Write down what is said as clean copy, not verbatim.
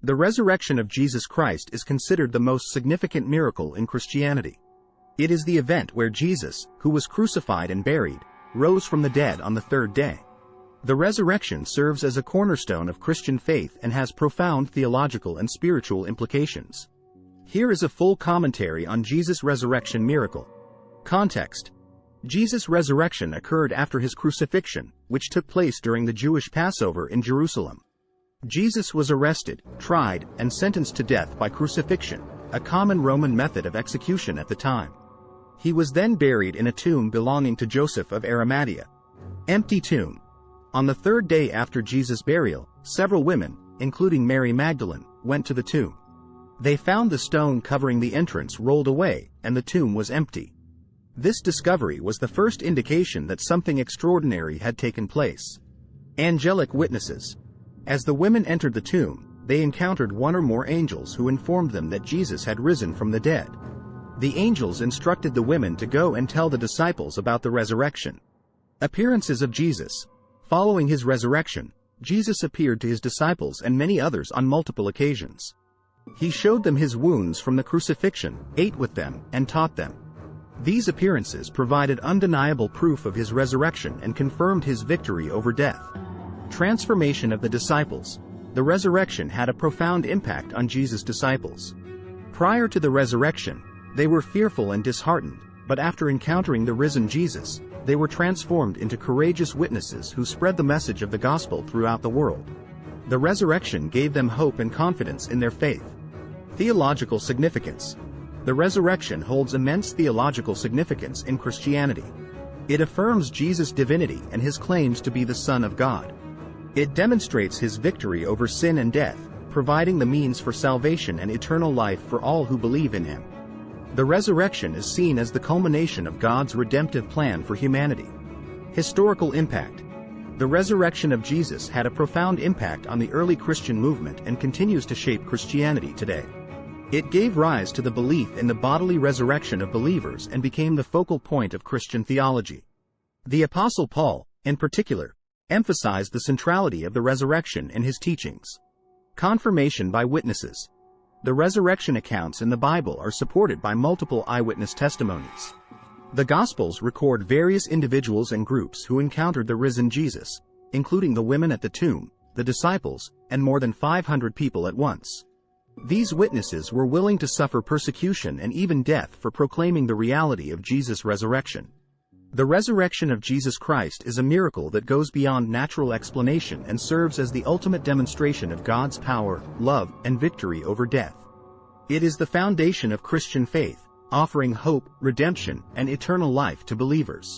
The resurrection of Jesus Christ is considered the most significant miracle in Christianity. It is the event where Jesus, who was crucified and buried, rose from the dead on the third day. The resurrection serves as a cornerstone of Christian faith and has profound theological and spiritual implications. Here is a full commentary on Jesus' resurrection miracle. Context: Jesus' resurrection occurred after his crucifixion, which took place during the Jewish Passover in Jerusalem. Jesus was arrested, tried, and sentenced to death by crucifixion, a common Roman method of execution at the time. He was then buried in a tomb belonging to Joseph of Arimathea. Empty tomb. On the third day after Jesus' burial, several women, including Mary Magdalene, went to the tomb. They found the stone covering the entrance rolled away, and the tomb was empty. This discovery was the first indication that something extraordinary had taken place. Angelic witnesses. As the women entered the tomb, they encountered one or more angels who informed them that Jesus had risen from the dead. The angels instructed the women to go and tell the disciples about the resurrection. Appearances of Jesus. Following his resurrection, Jesus appeared to his disciples and many others on multiple occasions. He showed them his wounds from the crucifixion, ate with them, and taught them. These appearances provided undeniable proof of his resurrection and confirmed his victory over death. Transformation of the disciples. The resurrection had a profound impact on Jesus' disciples. Prior to the resurrection, they were fearful and disheartened, but after encountering the risen Jesus, they were transformed into courageous witnesses who spread the message of the gospel throughout the world. The resurrection gave them hope and confidence in their faith. Theological significance. The resurrection holds immense theological significance in Christianity. It affirms Jesus' divinity and his claims to be the Son of God. It demonstrates his victory over sin and death, providing the means for salvation and eternal life for all who believe in him. The resurrection is seen as the culmination of God's redemptive plan for humanity. Historical impact. The resurrection of Jesus had a profound impact on the early Christian movement and continues to shape Christianity today. It gave rise to the belief in the bodily resurrection of believers and became the focal point of Christian theology. The Apostle Paul, in particular, emphasized the centrality of the resurrection in his teachings. Confirmation by witnesses. The resurrection accounts in the Bible are supported by multiple eyewitness testimonies. The Gospels record various individuals and groups who encountered the risen Jesus, including the women at the tomb, the disciples, and more than 500 people at once. These witnesses were willing to suffer persecution and even death for proclaiming the reality of Jesus' resurrection. The resurrection of Jesus Christ is a miracle that goes beyond natural explanation and serves as the ultimate demonstration of God's power, love, and victory over death. It is the foundation of Christian faith, offering hope, redemption, and eternal life to believers.